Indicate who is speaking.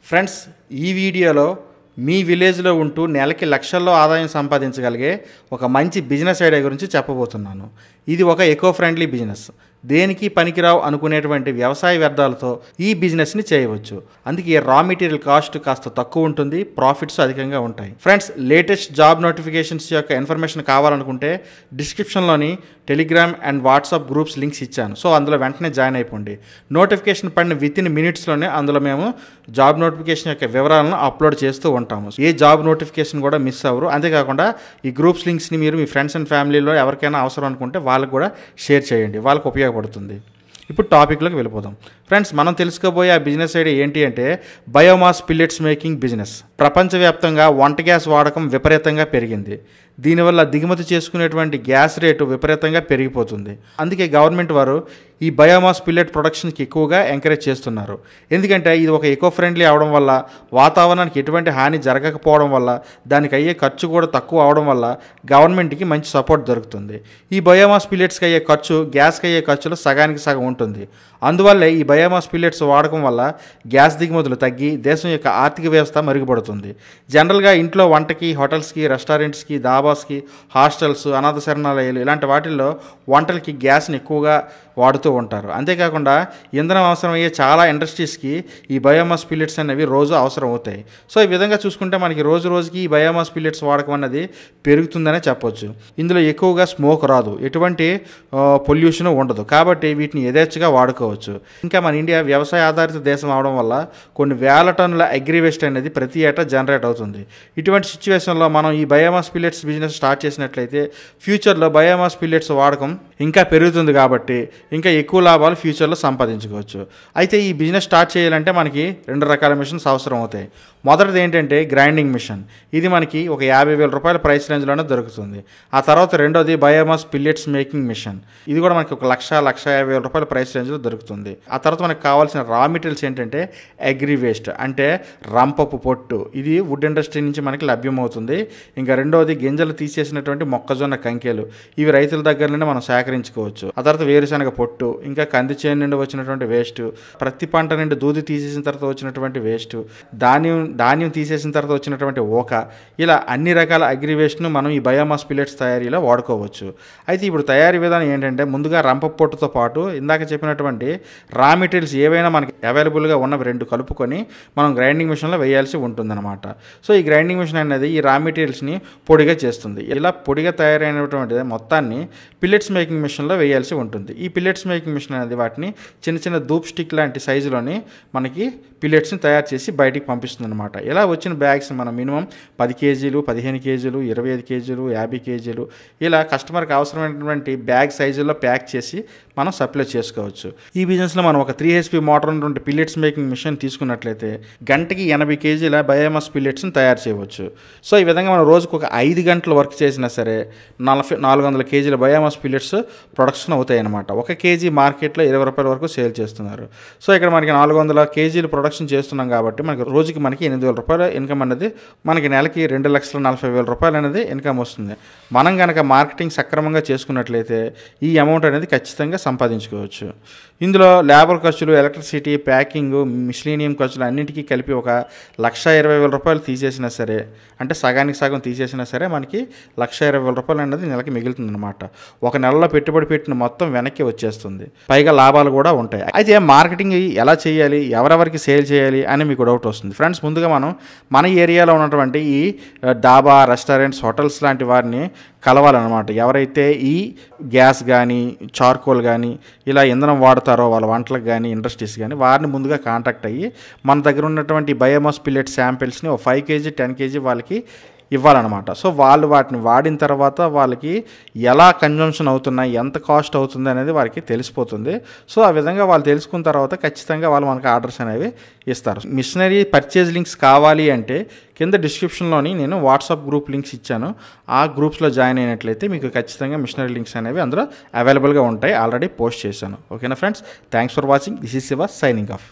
Speaker 1: Friends, ఈ వీడియోలో మీ విలేజ్లో ఉంటూ నెలకి లక్షల్లో ఆదాయం సంపాదించగలిగే ఒక మంచి బిజినెస్ ఐడియా గురించి చెప్పబోతున్నాను. ఇది ఒక ఎకో ఫ్రెండ్లీ బిజినెస్. దేనికి పనికిరావు అనుకునేటువంటి వ్యవసాయ వ్యర్థాలతో ఈ బిజినెస్ని చేయవచ్చు. అందుకే రా మెటీరియల్ కాస్ట్ కాస్త తక్కువ ఉంటుంది, ప్రాఫిట్స్ అధికంగా ఉంటాయి. ఫ్రెండ్స్, లేటెస్ట్ జాబ్ నోటిఫికేషన్స్ యొక్క ఇన్ఫర్మేషన్ కావాలనుకుంటే డిస్క్రిప్షన్లోని Telegram and WhatsApp groups links ఇచ్చాను. సో అందులో వెంటనే జాయిన్ అయిపోండి. నోటిఫికేషన్ పడిన వితిన్ మినిట్స్లోనే అందులో మేము జాబ్ నోటిఫికేషన్ యొక్క వివరాలను అప్లోడ్ చేస్తూ ఉంటాము. ఏ జాబ్ నోటిఫికేషన్ కూడా మిస్ అవ్వరు. అంతేకాకుండా ఈ గ్రూప్స్ లింక్స్ని మీరు మీ ఫ్రెండ్స్ అండ్ ఫ్యామిలీలో ఎవరికైనా అవసరం అనుకుంటే వాళ్ళకు కూడా షేర్ చేయండి, వాళ్ళకు ఉపయోగపడుతుంది. ఇప్పుడు టాపిక్లోకి వెళ్ళిపోదాం. ఫ్రెండ్స్, మనం తెలుసుకోబోయే ఆ బిజినెస్ ఐడియా ఏంటి అంటే బయోమాస్ పిల్లెట్స్ మేకింగ్ బిజినెస్. ప్రపంచవ్యాప్తంగా వంట గ్యాస్ వాడకం విపరీతంగా పెరిగింది. దీనివల్ల దిగుమతి చేసుకునేటువంటి గ్యాస్ రేటు విపరీతంగా పెరిగిపోతుంది. అందుకే గవర్నమెంట్ వారు ఈ బయోమాస్ పిల్లెట్ ప్రొడక్షన్కి ఎక్కువగా ఎంకరేజ్ చేస్తున్నారు. ఎందుకంటే ఇది ఒక ఎకో ఫ్రెండ్లీ అవడం వల్ల, వాతావరణానికి ఎటువంటి హాని జరగకపోవడం వల్ల, దానికి అయ్యే ఖర్చు కూడా తక్కువ అవడం వల్ల గవర్నమెంట్కి మంచి సపోర్ట్ దొరుకుతుంది. ఈ బయోమాస్ పిల్లెట్స్కి అయ్యే ఖర్చు గ్యాస్కి అయ్యే ఖర్చులో సగానికి సగం ఉంటుంది. అందువల్లే ఈ బయోమాస్ పిల్లెట్స్ వాడకం వల్ల గ్యాస్ దిగుమతులు తగ్గి దేశం యొక్క ఆర్థిక వ్యవస్థ మెరుగుపడుతుంది. జనరల్గా ఇంట్లో వంటకి, హోటల్స్కి, రెస్టారెంట్స్కి, దాబాస్కి, హాస్టల్స్, అనాథ శరణాలయాలు ఇలాంటి వాటిల్లో వంటలకి గ్యాస్ని ఎక్కువగా వాడుతూ ఉంటారు. అంతేకాకుండా ఇంధనం అవసరమయ్యే చాలా ఇండస్ట్రీస్కి ఈ బయోమాస్ పిల్లెట్స్ అనేవి రోజు అవసరం అవుతాయి. సో ఈ విధంగా చూసుకుంటే మనకి రోజు రోజుకి ఈ బయోమాస్ పిల్లెట్స్ వాడకం అన్నది పెరుగుతుందనే చెప్పొచ్చు. ఇందులో ఎక్కువగా స్మోక్ రాదు, ఎటువంటి పొల్యూషన్ ఉండదు. కాబట్టి వీటిని యథేచ్ఛగా వాడుకోవచ్చు. ఇంకా మన ఇండియా వ్యవసాయ ఆధారిత దేశం అవడం వల్ల కొన్ని వేల టన్నుల అగ్రి వేస్ట్ అనేది ప్రతి ఏటా జనరేట్ అవుతుంది. ఇటువంటి సిచ్యువేషన్లో మనం ఈ బయోమాస్ పిల్లెట్స్ బిజినెస్ స్టార్ట్ చేసినట్లయితే ఫ్యూచర్లో బయోమాస్ పిల్లెట్స్ వాడకం ఇంకా పెరుగుతుంది. కాబట్టి ఇంకా ఎక్కువ లాభాలు ఫ్యూచర్లో సంపాదించుకోవచ్చు. అయితే ఈ బిజినెస్ స్టార్ట్ చేయాలంటే మనకి 2 రకాల మిషన్స్ అవసరం అవుతాయి. మొదటిది ఏంటంటే గ్రైండింగ్ మిషన్. ఇది మనకి ఒక 50,000 రూపాయల ప్రైస్ రేంజ్లోనే దొరుకుతుంది. ఆ తర్వాత రెండోది బయోమాస్ పిల్లెట్స్ మేకింగ్ మిషన్. ఇది కూడా మనకి 1,50,000 రూపాయల ప్రైస్ రేంజ్లో దొరుకుతుంది. ఆ తర్వాత మనకు కావాల్సిన రా మెటీరియల్స్ ఏంటంటే అగ్రి వేస్ట్, అంటే రంపపు పొట్టు. ఇది వుడ్ ఇండస్ట్రీ నుంచి మనకి లభ్యమవుతుంది. ఇంకా రెండోది గింజలు తీసేసినటువంటి మొక్కజొన్న కంకెలు. ఇవి రైతుల దగ్గర నుండి మనం సేకరించుకోవచ్చు. ఆ తర్వాత వేరుశనగ పొట్టు, ఇంకా కంది చేను నుండి వచ్చినటువంటి వేస్ట్, ప్రతి పంట నుండి దూది తీసేసిన తర్వాత వచ్చినటువంటి వేస్ట్, ధాన్యం తీసేసిన తర్వాత వచ్చినటువంటి ఓక, ఇలా అన్ని రకాల అగ్రి వేస్ట్ను మనం ఈ బయోమాస్ పిల్లెట్స్ తయారీలో వాడుకోవచ్చు. అయితే ఇప్పుడు తయారీ విధానం ఏంటంటే ముందుగా రంపపు పొట్టుతో పాటు ఇందాక చెప్పినటువంటి రా మెటీరియల్స్ ఏవైనా మనకి అవైలబుల్గా ఉన్నవి 2 కలుపుకొని మనం గ్రైండింగ్ మిషన్లో వేయాల్సి ఉంటుందన్నమాట. సో ఈ గ్రైండింగ్ మిషన్ అనేది ఈ రా మెటీరియల్స్ని పొడిగా చేస్తుంది. ఇలా పొడిగా తయారైనటువంటి మొత్తాన్ని పిల్లెట్స్ మేకింగ్ మిషన్లో వేయాల్సి ఉంటుంది. ఈ పిల్లెట్స్ మేకింగ్ మిషన్ అనేది వాటిని చిన్న చిన్న ధూప్ స్టిక్ లాంటి సైజులోని మనకి పిల్లెట్స్ని తయారు చేసి బయటికి పంపిస్తుంది అనమాట. ఇలా వచ్చిన బ్యాగ్స్ మనం మినిమం 10 కేజీలు, 15 కేజీలు, 25 కేజీలు, 50 కేజీలు ఇలా కస్టమర్కి అవసరమైనటువంటి బ్యాగ్ సైజుల్లో ప్యాక్ చేసి మనం సప్లై చేసుకోవచ్చు. ఈ బిజినెస్లో మనం ఒక 3 HP మోటార్ ఉన్నటువంటి పిల్లెట్స్ మేకింగ్ మిషన్ తీసుకున్నట్లయితే గంటకి 80 కేజీల బయోమాస్ పిల్లెట్స్ని తయారు చేయవచ్చు. సో ఈ విధంగా మనం రోజుకు ఒక 5 గంటలు వర్క్ చేసినా సరే 400 కేజీల బయోమాస్ పిల్లెట్స్ ప్రొడక్షన్ అవుతాయి అన్నమాట. 1 కేజీ మార్కెట్లో 20 రూపాయల వరకు సేల్ చేస్తున్నారు. సో ఇక్కడ మనకి 400 కేజీలు ప్రొడక్షన్ చేస్తున్నాం కాబట్టి మనకి రోజుకి మనకి 8,000 రూపాయల ఇన్కమ్ అనేది, మనకి నెలకి 2,40,000 రూపాయలు అనేది ఇన్కమ్ వస్తుంది. మనం కనుక మార్కెటింగ్ సక్రమంగా చేసుకున్నట్లయితే ఈ అమౌంట్ అనేది ఖచ్చితంగా సంపాదించుకోవచ్చు. ఇందులో లేబర్ ఖర్చులు, ఎలక్ట్రిసిటీ, ప్యాకింగ్, మిస్లీనియం ఖర్చులు అన్నింటికీ కలిపి ఒక 1,20,000 రూపాయలు తీసేసినా సరే, అంటే సగానికి సగం తీసేసినా సరే మనకి 1,20,000 రూపాయలు అనేది నెలకి మిగులుతుంది అనమాట. ఒక నెలలో పెట్టుబడి పెట్టిన మొత్తం వెనక్కి వచ్చేస్తుంది, పైగా లాభాలు కూడా ఉంటాయి. అయితే మార్కెటింగ్ ఎలా చేయాలి, ఎవరెవరికి సేల్ చేయాలి అని మీకు డౌట్ వస్తుంది. ఫ్రెండ్స్, ముందుగా మనం మన ఏరియాలో ఉన్నటువంటి ఈ డాబా, రెస్టారెంట్స్, హోటల్స్ లాంటి వారిని కలవాలన్నమాట. ఎవరైతే ఈ గ్యాస్ కానీ, చార్కోల్ కానీ ఇలా ఇంధనం వాడతారో వాళ్ళ వంటలకు కానీ, ఇండస్ట్రీస్ కానీ, వారిని ముందుగా కాంటాక్ట్ అయ్యి మన దగ్గర ఉన్నటువంటి బయోమాస్ పిల్లెట్ శాంపిల్స్ని ఒక 5 కేజీ 10 కేజీ వాళ్ళకి ఇవ్వాలన్నమాట. సో వాళ్ళు వాటిని వాడిన తర్వాత వాళ్ళకి ఎలా కన్జంప్షన్ అవుతున్నాయి, ఎంత కాస్ట్ అవుతుంది అనేది వారికి తెలిసిపోతుంది. సో ఆ విధంగా వాళ్ళు తెలుసుకున్న తర్వాత ఖచ్చితంగా వాళ్ళు మనకు ఆర్డర్స్ అనేవి ఇస్తారు. మిషనరీ పర్చేజ్ లింక్స్ కావాలి అంటే కింద డిస్క్రిప్షన్లోని నేను వాట్సాప్ గ్రూప్ లింక్స్ ఇచ్చాను. ఆ గ్రూప్స్లో జాయిన్ అయినట్లయితే మీకు ఖచ్చితంగా మిషనరీ లింక్స్ అనేవి అందులో అవైలబుల్గా ఉంటాయి. ఆల్రెడీ పోస్ట్ చేశాను. ఓకేనా friends, thanks for watching. This is Shiva signing off.